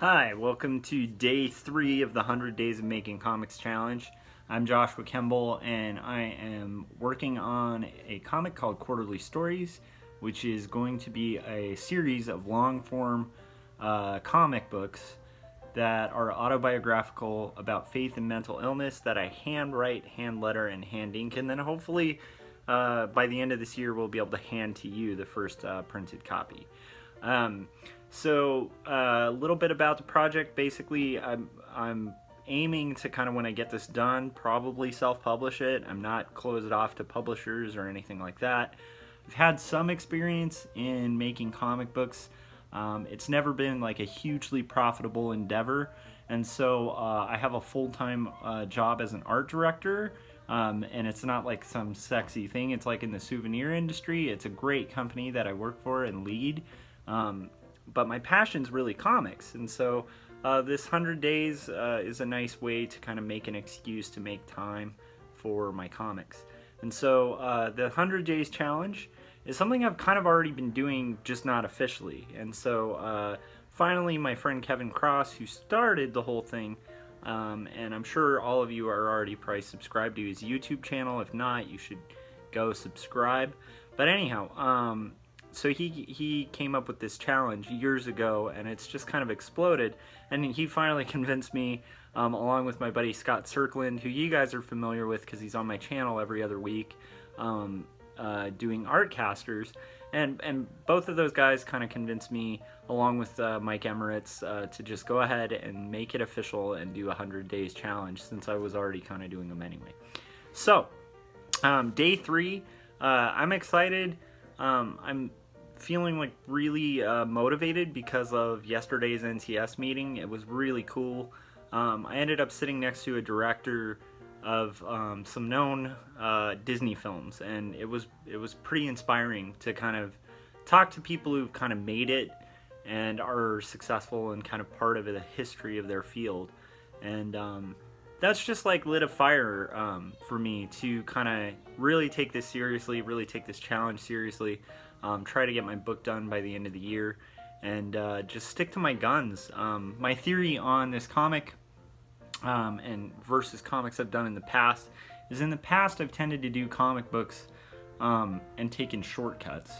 Hi, welcome to day 3 of the 100 Days of Making Comics Challenge. I'm Joshua Kemble, and I am working on a comic called Quarterly Stories, which is going to be a series of long-form comic books that are autobiographical about faith and mental illness that I handwrite, hand letter, and hand ink, and then hopefully by the end of this year we'll be able to hand to you the first printed copy. So a little bit about the project. Basically, I'm aiming to kind of, when I get this done, probably self-publish it. I'm not closed off to publishers or anything like that. I've had some experience in making comic books. It's never been like a hugely profitable endeavor, and so I have a full-time job as an art director, and it's not like some sexy thing. It's like in the souvenir industry. It's a great company that I work for and lead. But my passion's really comics, and so this 100 days is a nice way to kind of make an excuse to make time for my comics. And so the 100 days challenge is something I've kind of already been doing, just not officially. And so finally my friend Kevin Cross, who started the whole thing, and I'm sure all of you are already probably subscribed to his YouTube channel. If not, you should go subscribe. But anyhow, so he came up with this challenge years ago, and it's just kind of exploded. And he finally convinced me, along with my buddy Scott Cirkland, who you guys are familiar with because he's on my channel every other week, doing Artcasters. And both of those guys kind of convinced me, along with Mike Emirates, to just go ahead and make it official and do a 100 days challenge, since I was already kind of doing them anyway. So, day 3, I'm excited. I'm feeling like really motivated because of yesterday's NCS meeting. It was really cool. I ended up sitting next to a director of some known Disney films, and it was pretty inspiring to kind of talk to people who've kind of made it and are successful and kind of part of the history of their field. And that's just like lit a fire for me to kind of really take this seriously, really take this challenge seriously, try to get my book done by the end of the year, and just stick to my guns. My theory on this comic and versus comics I've done in the past is, in the past I've tended to do comic books and taken shortcuts,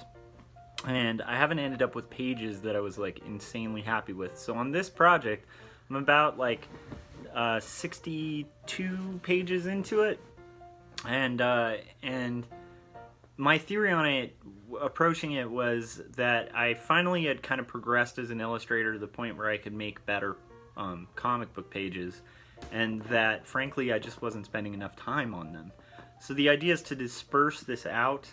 and I haven't ended up with pages that I was like insanely happy with. So on this project, I'm about like 62 pages into it, and my theory on it, approaching it, was that I finally had kind of progressed as an illustrator to the point where I could make better comic book pages, and that frankly I just wasn't spending enough time on them. So the idea is to disperse this out.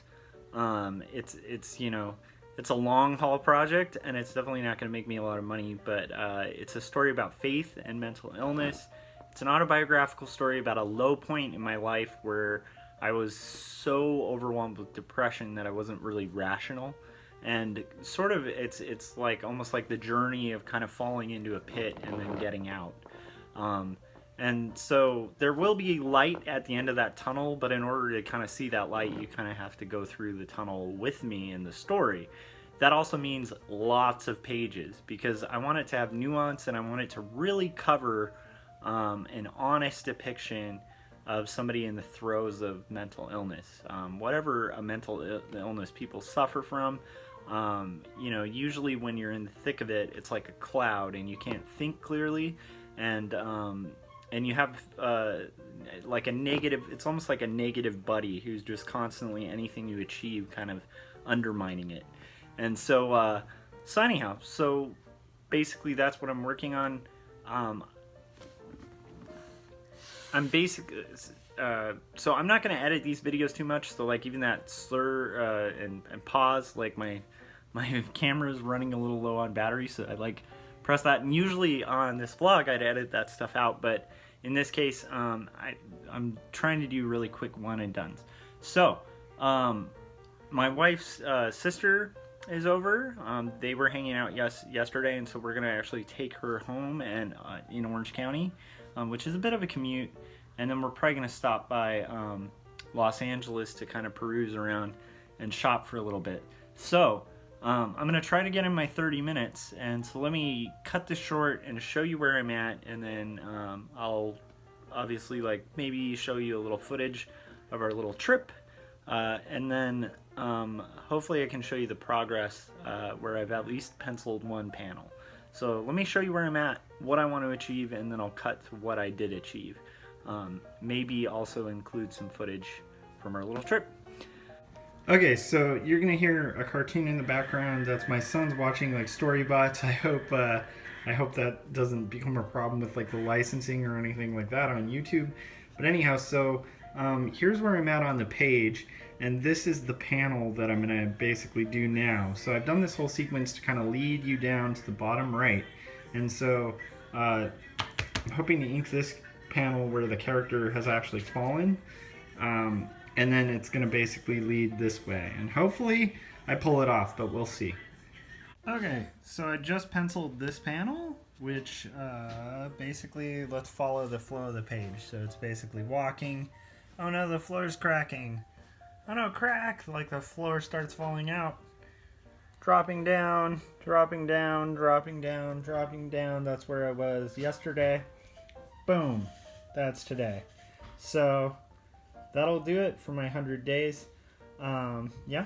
It's you know, it's a long haul project, and it's definitely not going to make me a lot of money, but it's a story about faith and mental illness. It's an autobiographical story about a low point in my life where I was so overwhelmed with depression that I wasn't really rational, and sort of it's like almost like the journey of kind of falling into a pit and then getting out. And so there will be light at the end of that tunnel, but in order to kind of see that light, you kind of have to go through the tunnel with me in the story. That also means lots of pages, because I want it to have nuance, and I want it to really cover an honest depiction of somebody in the throes of mental illness. Whatever a mental illness people suffer from, you know, usually when you're in the thick of it, it's like a cloud and you can't think clearly, and you have like a negative, it's almost like a negative buddy who's just constantly, anything you achieve, kind of undermining it. And so, so anyhow, so basically that's what I'm working on. So I'm not going to edit these videos too much, so like even that slur and pause, like my camera is running a little low on battery, so I like press that, and usually on this vlog I'd edit that stuff out, but in this case I'm trying to do really quick one and dones. So my wife's sister is over. They were hanging out yesterday, and so we're gonna actually take her home and in Orange County, which is a bit of a commute, and then we're probably gonna stop by Los Angeles to kind of peruse around and shop for a little bit. So I'm going to try to get in my 30 minutes, and so let me cut this short and show you where I'm at, and then I'll obviously like maybe show you a little footage of our little trip, and then hopefully I can show you the progress where I've at least penciled one panel. So let me show you where I'm at, what I want to achieve, and then I'll cut to what I did achieve. Maybe also include some footage from our little trip. Okay, so you're gonna hear a cartoon in the background. That's my son's watching like Storybots. I hope that doesn't become a problem with like the licensing or anything like that on YouTube. But anyhow, so here's where I'm at on the page, and this is the panel that I'm gonna basically do now. So I've done this whole sequence to kind of lead you down to the bottom right, and so I'm hoping to ink this panel where the character has actually fallen. And then it's going to basically lead this way. And hopefully I pull it off, but we'll see. Okay, so I just penciled this panel, which basically, let's follow the flow of the page. So it's basically walking. Oh no, the floor's cracking. Oh no, crack! Like the floor starts falling out. Dropping down, dropping down, dropping down, dropping down. That's where I was yesterday. Boom. That's today. So that'll do it for my 100 days. Yeah.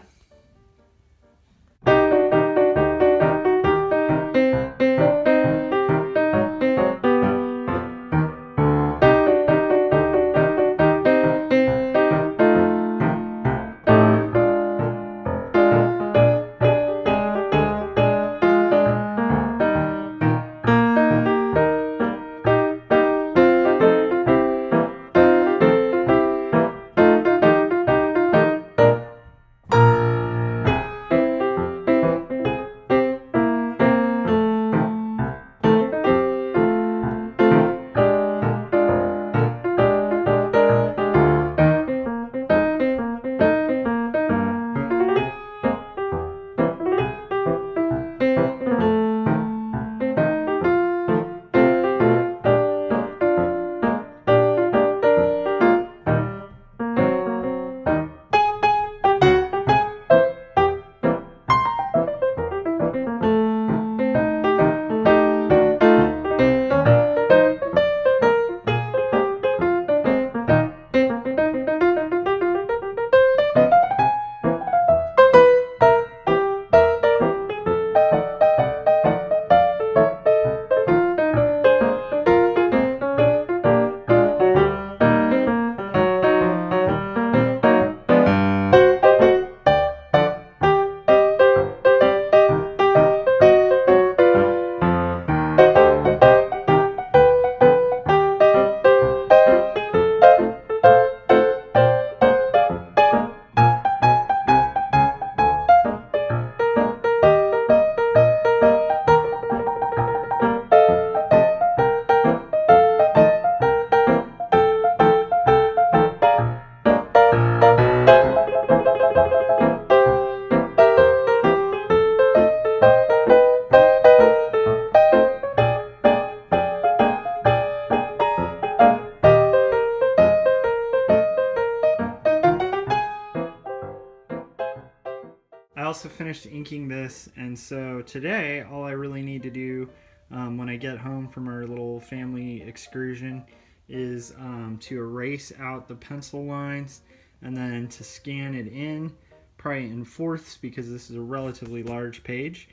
I also finished inking this, and so today all I really need to do when I get home from our little family excursion is to erase out the pencil lines and then to scan it in, probably in fourths because this is a relatively large page,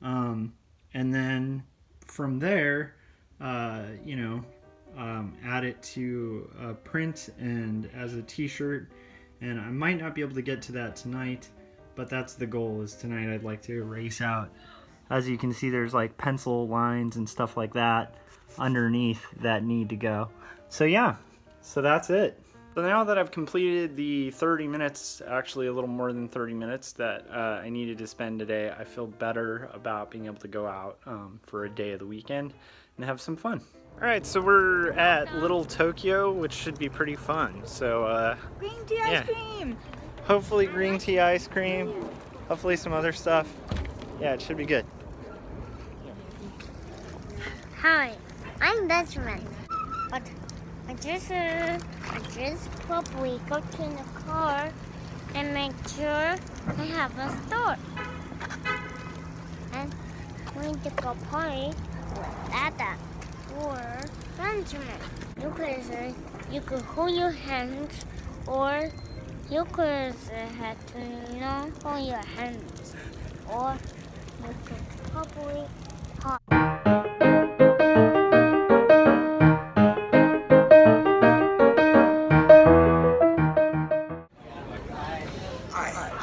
and then from there add it to a print and as a t-shirt, and I might not be able to get to that tonight, but that's the goal. Is tonight I'd like to erase out. As you can see, there's like pencil lines and stuff like that underneath that need to go. So yeah, so that's it. So now that I've completed the 30 minutes, actually a little more than 30 minutes that I needed to spend today, I feel better about being able to go out for a day of the weekend and have some fun. All right, so we're at Little Tokyo, which should be pretty fun. So green tea ice cream. Hopefully green tea ice cream, hopefully some other stuff. Yeah, it should be good. Hi, I'm Benjamin. But I just hope we go to the car and make sure I have a store. going to go party with Dada or Benjamin. You could hold your hands, or you could have to not hold your hands, or you could probably talk.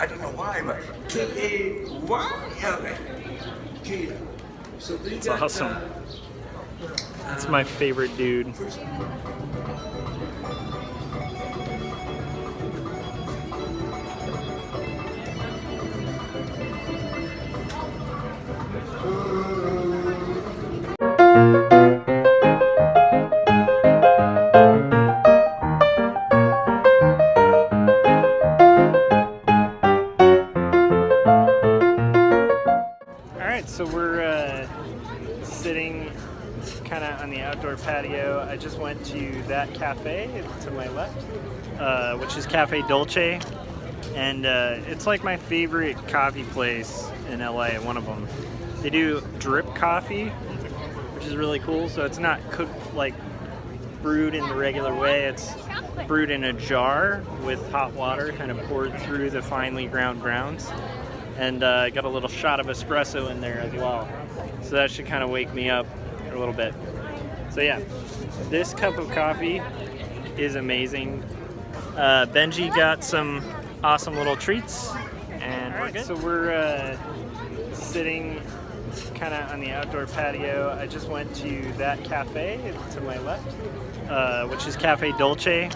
I don't know why, but K-A-Y-L-A. It's awesome. That's my favorite dude. Alright, so we're sitting kind of on the outdoor patio. I just went to that cafe to my left, which is Cafe Dolce, and it's like my favorite coffee place in LA, one of them. They do drip coffee, which is really cool, so it's not cooked like brewed in the regular way. It's brewed in a jar with hot water kind of poured through the finely ground grounds, and got a little shot of espresso in there as well, so that should kind of wake me up a little bit. So yeah, this cup of coffee is amazing. Benji got some awesome little treats, and we're good. So we're sitting kind of on the outdoor patio. I just went to that cafe to my left, which is Cafe Dolce,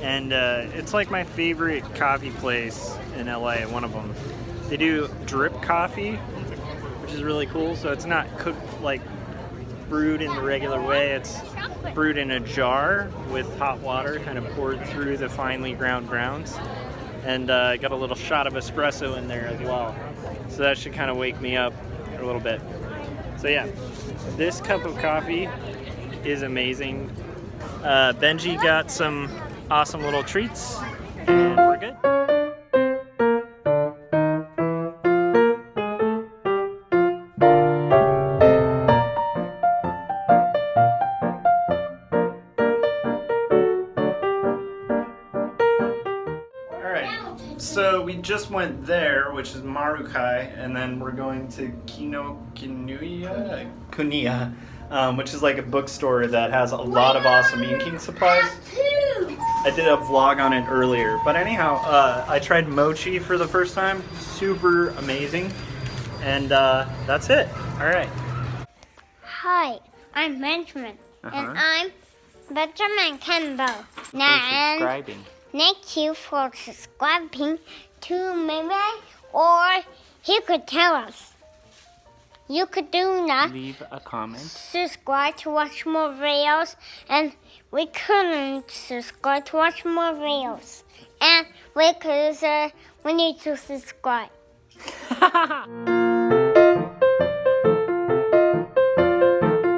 and it's like my favorite coffee place in LA, one of them. They do drip coffee, which is really cool, so it's not cooked like brewed in the regular way. It's brewed in a jar with hot water kind of poured through the finely ground grounds, and got a little shot of espresso in there as well, so that should kind of wake me up a little bit. So yeah, this cup of coffee is amazing. Benji got some awesome little treats, and we're good. So we just went there, which is Marukai, and then we're going to Kuniya, which is like a bookstore that has a lot of awesome inking supplies. I did a vlog on it earlier, but anyhow, I tried mochi for the first time. Super amazing, and that's it. All right. Hi, I'm Benjamin, and I'm Benjamin Kemble. Thank you for subscribing to me, or you could tell us. You could do that. Leave a comment. Subscribe to watch more videos, and we couldn't subscribe to watch more videos. And we need to subscribe.